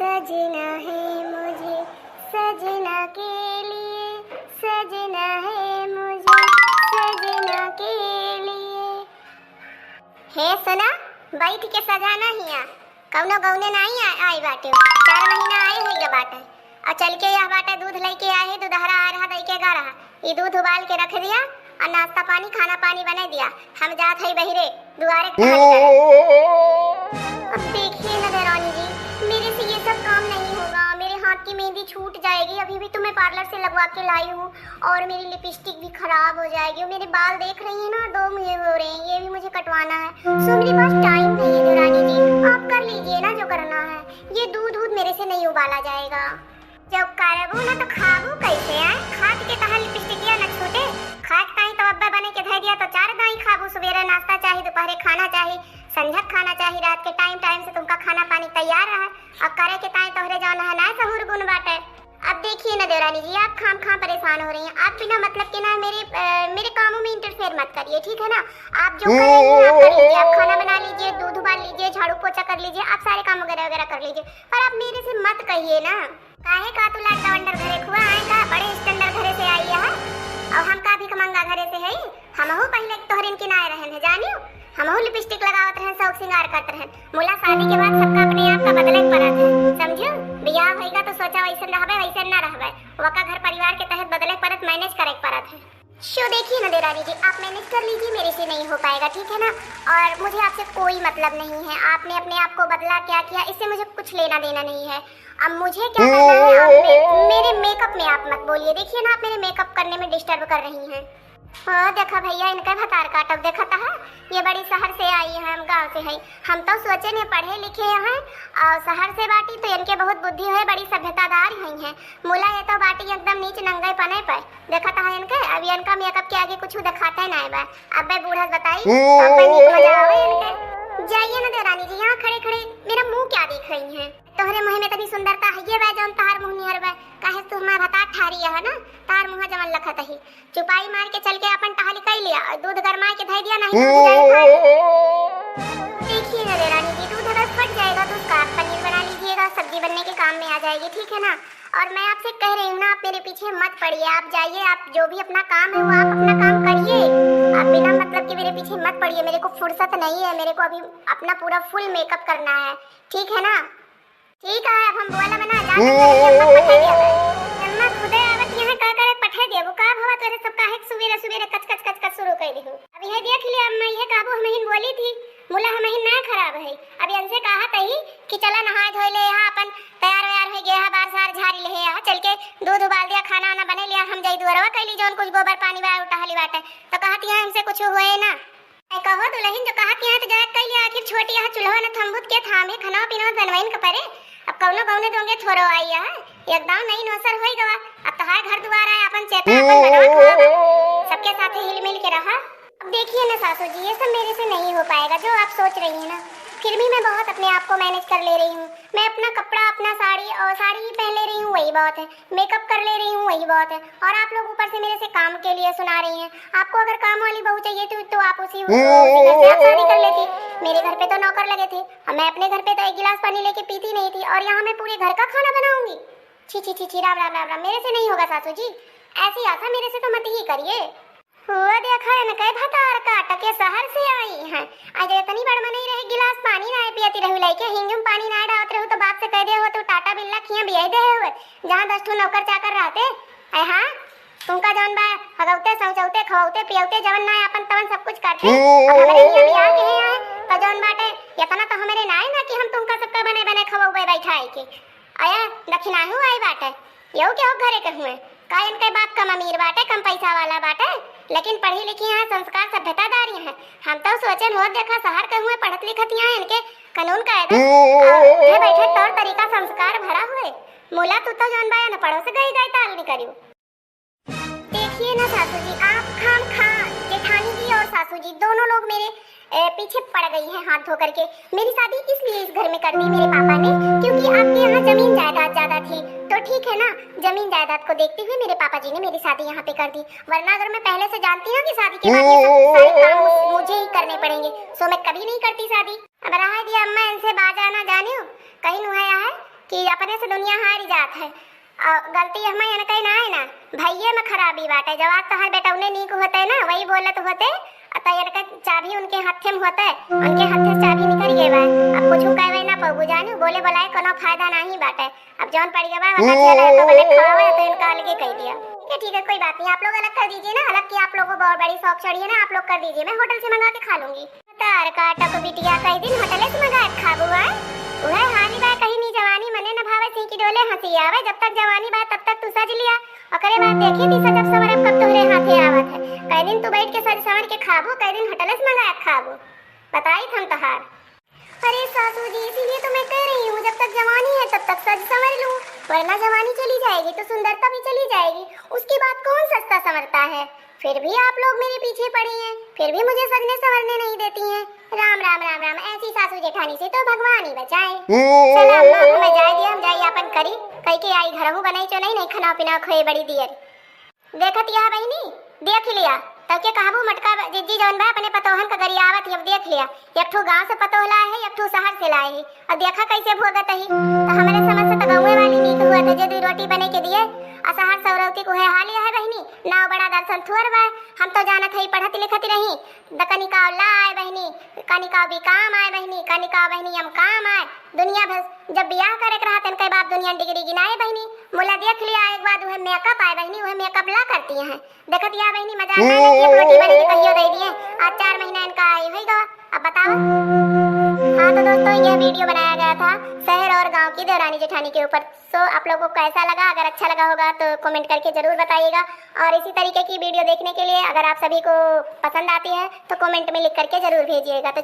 सजना है मुझे सजना के लिए, सजना है मुझे सजना के लिए। हे सुना, बैठ के सजाना हिया कौनो गौने नहीं आई बाटे। 4 महीना आए हुई बाटे और चल के यह बाटे दूध लेके आए है, दूधहरा आ रहा दई के गा रहा। ये दूध उबाल के रख दिया और नाश्ता पानी खाना पानी बना दिया। हम जात है बहिरे दुआरे अब देखिए ना देरानी जी, मेरे से ये सब काम नहीं होगा। मेरे हाथ की मेहंदी छूट जाएगी। अभी भी तो मैं पार्लर से लगवा के लाई हूँ और मेरी लिपस्टिक भी खराब हो जाएगी। मेरे बाल देख रही हैं ना, 2 मुझे हो रहे हैं, ये भी मुझे कटवाना है। सो मेरे पास टाइम नहीं है देरानी जी, आप कर लीजिए ना जो करना है। ये दूध मेरे से नहीं उबाला जाएगा। जब करबू ना तो खाबू कैसे है? खाद के कहा लिपस्टिकिया न छूटे। खाद कहीं तो अब्बा बने के धर दिया तो 4 दाई खाबू। सवेरे नाश्ता चाहिए, दोपहरे खाना चाहिए, संझक खाना चाहिए, रात के टाइम से तुमका खाना पानी तैयार रहा। अब करे के टाइम तोहरे जाना है ना सहूर गुण बाटे। अब देखिए ना देवरानी जी, आप खाम परेशान हो रही हैं। आप बिना मतलब के ना मेरे कामों में इंटरफेयर मत करिए, ठीक है ना। आप जो कर रही हैं आप कर लीजिए। आप खाना बना लीजिए, दूध उबाल लीजिए, झाड़ू पोछा कर लीजिए, आप सारे काम वगैरह कर लीजिए। पर आप मेरे से मत कहिए ना काहे का तू लाडा वंडर घरे खुआ आएगा, बड़े स्टैंडर्ड घरे से आई है और हम का भी कमंगा घरे से है। हमहु पहले तोहरे के नाय रहन है जानियो। हमहु लिपस्टिक लगावत रहन, शौक श्रृंगार करत रहन। मोला शादी के बाद सबका अपने आप का बदले पड़त है, समझियो। बियाह होएगा तो सोचा वैसे रहबे वैसे ना रहबे, वका घर परिवार के तहत बदले पड़त, मैनेज करे पड़त है। शो देखिए ना देरानी जी, आप मैनेज कर लीजिए, मेरे से नहीं हो पाएगा, ठीक है ना। और मुझे आपसे कोई मतलब नहीं है। आपने अपने आप को बदला क्या किया, इससे मुझे कुछ लेना देना नहीं है। अब मुझे क्या करना है, आप मेरे मेकअप में आप मत बोलिए। देखिए ना, आप मेरे मेकअप करने में डिस्टर्ब कर रही हैं। हाँ देखा भैया, इनका भतार काटब देखा था। ये बड़ी शहर से आई है, हम गांव से हैं। हम तो सोचे ने पढ़े लिखे हैं और शहर से बाटी तो इनके बहुत बुद्धि है, बड़ी सभ्यतादार हैं। मुला ये तो बाटी एकदम नीच नंगे पने पे देखा था इनके। अभी इनका मेकअप के आगे कुछ दिखाता ना है। अब बूढ़ा बताई मजा आवे इनके। जाइए ना देरानी जी, यहाँ खड़े खड़े मेरा मुंह क्या देख रही हैं? तोहरे मुंह में तभी सुंदरता है ये वह जौन तार मुंह निहर वह काहे तू हमारा भता ठारी है ना। तार मुंह जमन लखत ही चुपाई मार के चल के अपन टहली कई लिया और दूध गरमा के धई दिया नहीं देखिए ना देरानी जी, दूध अगर फट जाएगा तो उसका पनीर बना लीजिएगा, सब्जी बनने के काम में आ जाएगी, ठीक है ना। और मैं आपसे कह रही हूँ ना, आप मेरे पीछे मत पड़िए। आप जाइए, आप जो भी अपना काम है वो आप अपना काम करिए। आप बिना मतलब के मेरे पीछे मत पड़िए। मेरे को फुर्सत नहीं है, मेरे को अभी अपना पूरा फुल मेकअप करना है, ठीक है ना। ठीक है, अब हम बोला बना जा अम्मा खुदे आवत यहाँ का करे पठे दे वो का भवा तोरे सब काहे सुबेरे सुबेरे कच शुरू कर दी। अब यह देख लिया अम्मा, यह काबू हमहिन बोली थी मुला हमहिन ना खराब है। अब इनसे कहा तही कि चला नहा धोई ले, यहाँ अपन तैयार व्यार हो गया, बार सार झाड़ी ले, यहाँ चल के दूध उबाल दिया, खाना वाना बने लिया, हम जाई दुआरवा कैली जौन कुछ गोबर पानी बा उठाली बाटे। तो कहती है हमसे कुछ हुए ना कहो दुल्हन जो कहती है तो जरा कैली। आखिर छोटी यहाँ चूल्हा न थम्बुत के थामे खाना पीना बनवाइन कपरे। अब कौनो गौने दोंगे थोरो आई है एकदम नहीं नौसर होई गवा। अब तो घर द्वार है अपन चेता अपन बनवा खावा, सबके साथ हिल मिल के रहा। अब देखिए ना सासू जी, ये सब मेरे से नहीं हो पाएगा जो आप सोच रही हैं ना। फिर भी मैं बहुत अपने आप को मैनेज कर ले रही हूँ। मैं अपना कपड़ा अपना साड़ी और साड़ी ही पहन ले रही हूँ, वही बहुत है। मेकअप कर ले रही हूँ, वही बहुत है। और आप लोग ऊपर से मेरे से काम के लिए सुना रही हैं। आपको अगर काम वाली बहू चाहिए तो आप उसी घर से आप शादी कर लेती। मेरे घर पे तो नौकर लगे थे और मैं अपने घर पे तो 1 गिलास पानी लेके पीती नहीं थी, और यहाँ मैं पूरे घर का खाना बनाऊंगी। छी छी छी छी, राम राम राम राम, मेरे से नहीं होगा सासू जी। ऐसी आशा मेरे से तो मत ही करिए। हुआ देखा है न कई भतार काट के शहर से आई हैं। आज इतनी बड़ मनी रहे गिलास पानी ना पियती रहू लइके हिंगुम पानी ना डालत रहू तो बाप से कह दे हो तू टाटा बिल्ला खिया बियाई दे हुए जहां 10 ठो नौकर चाकर रहते। ऐ हां तुमका जौन बा हगौते सौचौते खवौते पियौते जवन ना अपन तवन सब कुछ करते। अब हमारे यहाँ बियाह के हैं तो जौन बाटे इतना तो हमारे ना है ना कि हम तुमका सबका बने बने खवौबे बैठाई के आया दक्षिणाहु आई बाटे। यो के हो घरे के हुए कायन के बाप का अमीर बाटे, कम पैसा वाला बाटे, लेकिन पढ़ी लिखी हैं, संस्कार सभ्यतादारी हैं। हम तो सोचे हो देखा शहर के हुए पढ़त लिखत हैं, इनके कानून कायदा और बैठे तौर तरीका संस्कार भरा हुए। मोला तू तो जौन बाया न पढ़ो से गई ताल नहीं करियो। देखिए ना सासू जी, आप खान जेठानी जी और सासू जी दोनों लोग मेरे पीछे पड़ गई हैं हाथ धो करके। मेरी शादी इसलिए इस घर में कर दी मेरे पापा ने क्योंकि आपके यहाँ जमीन जायदाद ज्यादा थी। तो ठीक है ना, जमीन जायदाद को देखते हुए मेरे पापा जी ने मेरी शादी यहाँ पे कर दी। वरना अगर मैं पहले से जानती हूँ कि शादी के बाद ये सब सारे काम मुझे ही करने पड़ेंगे तो मैं कभी नहीं करती शादी। अब रहा दिया अम्मा इनसे बाजा ना जानियो कहीं नुहाया है कि अपने से दुनिया हारी जात है। और गलती हमें इनका ना है ना, भैये में खराबी बाटे। जवाब तो हर बेटा उन्हें नीक होते ना, वही बोलत होते अतः इनका चाबी उनके हाथे में होता है, उनके हाथ से चाबी निकल गए बा। अब कुछ कहवे ना पबू जानू, बोले बोलाए कोनो फायदा नहीं बाटे। अब जौन पड़ गया बा चला तो गलत खवावे तो इनका अलग कह दिया। ठीक है कोई बात नहीं, आप लोग अलग कर दीजिए ना, अलग की आप लोगों को बहुत बड़ी शौक चढ़ी है ना, आप लोग कर दीजिए, मैं होटल से मंगा के खा लूंगी। तार काटा को बिटिया कई दिन होटल से मंगा के खाबू है, वह हानि बा कहीं नहीं जवानी मने न भावे सी की डोले हंसी आवे। जब तक जवानी बा तब तक तू सज लिया, और करे बात देखी थी सजब सवरब कब तोहरे हाथे आवत है। कई दिन तू बैठ के सज संवर के खाबू, कई दिन होटल से मंगा के खाबू, बताई थम तहार। अरे सासू जी इसीलिए तो मैं कह रही हूँ जब तक जवानी है तब तक सज संवर लूं, वरना जवानी चली जाएगी तो सुंदरता भी चली जाएगी, उसके बाद कौन सजता संवरता है। फिर भी आप लोग मेरे पीछे पड़ी हैं, फिर भी मुझे सजने संवरने नहीं देती हैं। राम राम राम राम, ऐसी सासू जेठानी से तो भगवान ही बचाए। चला अम्मा हमें जाए दिया, हम जाई अपन करी कई के आई घर हूँ बनाई चो नहीं खाना पीना खोए बड़ी दियर देखत या बहनी देख लिया तब के कहबू मटका जिज्जी जौन बा अपने पतोहन का गरियावत अब देख लिया। एक ठो गांव से पतोह लाए है, एक ठो शहर से लाए है, और देखा कैसे भोगत ही। तो हमारे समझ से तो गाँव वाली नीक हुआ था, जो दो रोटी बने के दिए असहर सौरवती को है हालिया है बहनी नाव बड़ा दर्शन थुअर बा। हम तो जानत है पढ़त लिखत नहीं, कनिकाव ला आए बहनी, कनिकाव भी काम आए बहनी, कनिकाव बहनी हम काम आए। दुनिया भर जब ब्याह करे के रहते कई बाप दुनिया डिग्री गिनाए बहनी, मुला देख लिया एक बार वह मेकअप आए बहनी, वह मेकअप ला करती हैं। देखत या बहनी मजाक ना कि एक रोटी बनी कहियो दे दिए, आज 4 महीना इनका आई हुई गवा। अब बताओ। हाँ तो दोस्तों यह वीडियो बनाया गया था शहर और गांव की देवरानी जेठानी के ऊपर। सो आप लोगों को कैसा लगा, अगर अच्छा लगा होगा तो कमेंट करके जरूर बताइएगा, और इसी तरीके की वीडियो देखने के लिए अगर आप सभी को पसंद आती है तो कमेंट में लिख करके जरूर भेजिएगा। तो